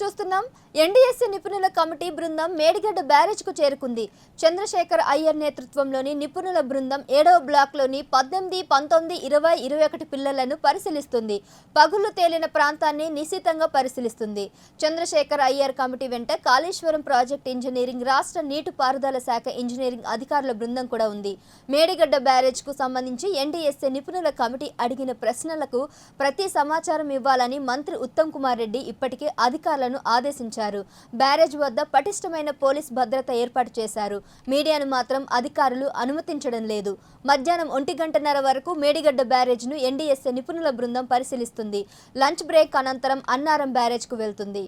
చూస్తున్నాం. ఎన్డీఎస్సీ నిపుణుల కమిటీ బృందం మేడిగడ్డ బ్యారేజ్కు చేరుకుంది. చంద్రశేఖర్ అయ్యర్ నేతృత్వంలోని నిపుణుల బృందం 7వ బ్లాక్లోని 18, 19, 20, 21 పిల్లలను పరిశీలిస్తుంది. పగుళ్లు తేలిన ప్రాంతాన్ని నిశితంగా పరిశీలిస్తుంది. చంద్రశేఖర్ అయ్యర్ కమిటీ వెంట కాళేశ్వరం ప్రాజెక్ట్ ఇంజనీరింగ్, రాష్ట్ర నీటిపారుదల శాఖ ఇంజనీరింగ్ అధికారుల బృందం కూడా ఉంది. మేడిగడ్డ బ్యారేజ్కు సంబంధించి ఎన్డీఎస్సీ నిపుణుల కమిటీ అడిగిన ప్రశ్నలకు ప్రతి సమాచారం ఇవ్వాలని మంత్రి ఉత్తమ్ కుమార్ రెడ్డి ఇప్పటికే అధికారులను ఆదేశించారు. బ్యారేజ్ వద్ద పటిష్టమైన పోలీస్ భద్రత ఏర్పాటు చేశారు. మీడియాను మాత్రం అధికారులు అనుమతించడం లేదు. మధ్యాహ్నం 1:30 వరకు మేడిగడ్డ బ్యారేజ్ను ఎన్డీఎస్సీ నిపుణుల బృందం పరిశీలిస్తుంది. లంచ్ బ్రేక్ అనంతరం అన్నారం బ్యారేజ్కు వెళ్తుంది.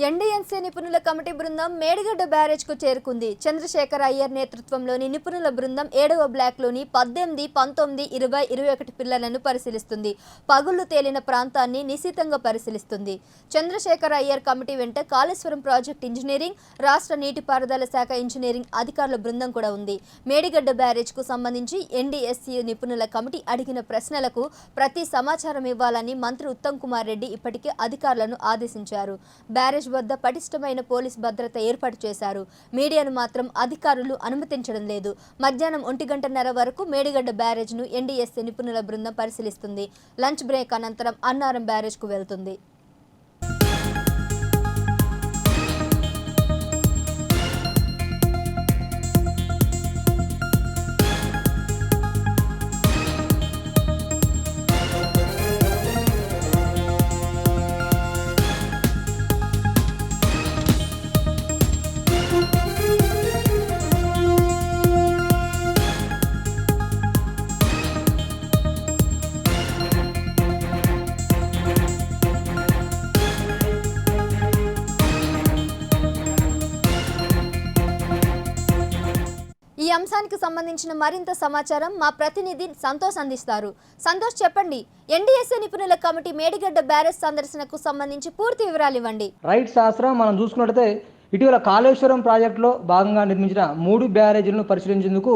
ఎన్డీఎస్సీ నిపుణుల కమిటీ బృందం మేడిగడ్డ బ్యారేజ్కు చేరుకుంది. చంద్రశేఖర్ అయ్యర్ నేతృత్వంలోని నిపుణుల బృందం 7వ బ్లాక్లోని 18, 19, 20, 21 పిల్లలను పరిశీలిస్తుంది. పగుళ్లు తేలిన ప్రాంతాన్ని నిశితంగా పరిశీలిస్తుంది. చంద్రశేఖర్ అయ్యర్ కమిటీ వెంట కాళేశ్వరం ప్రాజెక్ట్ ఇంజనీరింగ్, రాష్ట్ర నీటిపారుదల శాఖ ఇంజనీరింగ్ అధికారుల బృందం కూడా ఉంది. మేడిగడ్డ బ్యారేజ్కు సంబంధించి ఎన్డీఎస్సీ నిపుణుల కమిటీ అడిగిన ప్రశ్నలకు ప్రతి సమాచారం ఇవ్వాలని మంత్రి ఉత్తమ్ కుమార్ రెడ్డి ఇప్పటికే అధికారులను ఆదేశించారు. బ్యారేజ్ వద్ద పటిష్టమైన పోలీస్ భద్రత ఏర్పాటు చేశారు. మీడియాను మాత్రం అధికారులు అనుమతించడం లేదు. మధ్యాహ్నం 1:30 వరకు మేడిగడ్డ బ్యారేజ్ను ఎన్డీఎస్సీ నిపుణుల బృందం పరిశీలిస్తుంది. లంచ్ బ్రేక్ అనంతరం అన్నారం బ్యారేజ్కు వెళ్తుంది. ఈ అంశానికి సంబంధించిన మరింత సమాచారం మా ప్రతినిధి సంతోష్ అందిస్తారు. సంతోష్, చెప్పండి, ఎన్డీఎస్సీ నిపుణుల కమిటీ మేడిగడ్డ బ్యారేజ్ సందర్శనకు సంబంధించి పూర్తి వివరాలు ఇవ్వండి. రైట్ శాస్త్రం, మనం చూసుకున్నట్లయితే ఇటీవల కాళేశ్వరం ప్రాజెక్టులో భాగంగా నిర్మించిన 3 బ్యారేజీలను పరిశీలించేందుకు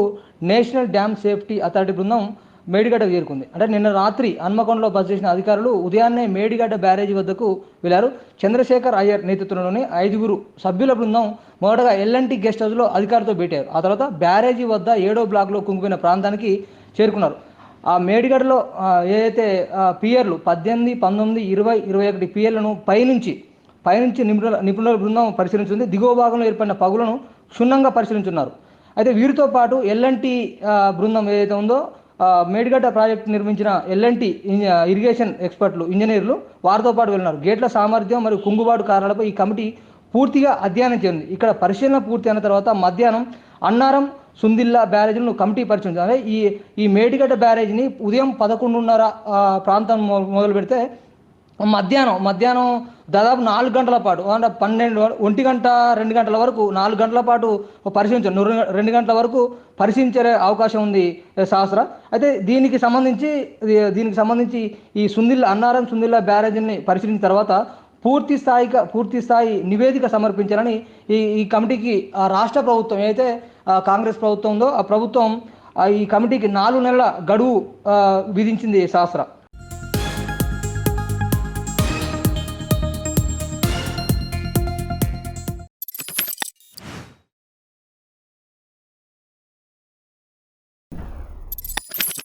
నేషనల్ డ్యామ్ సేఫ్టీ అథారిటీ బృందం మేడిగడ్డ చేరుకుంది. అంటే నిన్న రాత్రి హన్మకొండలో బస చేసిన అధికారులు ఉదయాన్నే మేడిగడ్డ బ్యారేజీ వద్దకు వెళ్లారు. చంద్రశేఖర్ అయ్యర్ నేతృత్వంలోని 5 సభ్యుల బృందం మొదటగా ఎల్ఎన్టీ గెస్ట్ హౌస్లో అధికారులతో భేటారు. ఆ తర్వాత బ్యారేజీ వద్ద 7వ బ్లాక్లో కుంగిపోయిన ప్రాంతానికి చేరుకున్నారు. ఆ మేడిగడ్డలో ఏదైతే పియర్లు 18, 19, 20, 21 పియర్లను పైనుంచి నిపుణుల బృందం పరిశీలించింది. దిగువ భాగంలో ఏర్పడిన పగులను క్షుణ్ణంగా పరిశీలించున్నారు. అయితే వీరితో పాటు ఎల్ఎన్టీ బృందం ఏదైతే ఉందో మేడిగడ్డ ప్రాజెక్టు నిర్మించిన ఎల్ఎన్టీ ఇరిగేషన్ ఎక్స్పర్ట్లు, ఇంజనీర్లు వారితో పాటు వెళ్ళినారు. గేట్ల సామర్థ్యం మరియు కుంగుబాటు కారణాలపై ఈ కమిటీ పూర్తిగా అధ్యయనం చేయండి. ఇక్కడ పరిశీలన పూర్తి అయిన తర్వాత మధ్యాహ్నం అన్నారం, సుందిల్లా బ్యారేజీలను కమిటీ పరిశీలించారు. ఈ మేడిగడ్డ బ్యారేజీని ఉదయం 11:30 ప్రాంతం మొదలు పెడితే మధ్యాహ్నం దాదాపు 4 గంటల పాటు, అంటే 1 గంట 2 గంటల వరకు 4 గంటల పాటు పరిశీలించారు. 2 గంటల వరకు పరిశీలించే అవకాశం ఉంది శాస్త్ర. అయితే దీనికి సంబంధించి ఈ అన్నారం సుందిల్లా బ్యారేజీని పరిశీలించిన తర్వాత పూర్తి స్థాయి నివేదిక సమర్పించాలని ఈ కమిటీకి రాష్ట్ర ప్రభుత్వం ఏదైతే కాంగ్రెస్ ప్రభుత్వం ఉందో ఆ ప్రభుత్వం ఈ కమిటీకి 4 నెలల గడువు విధించింది శాస్త్ర.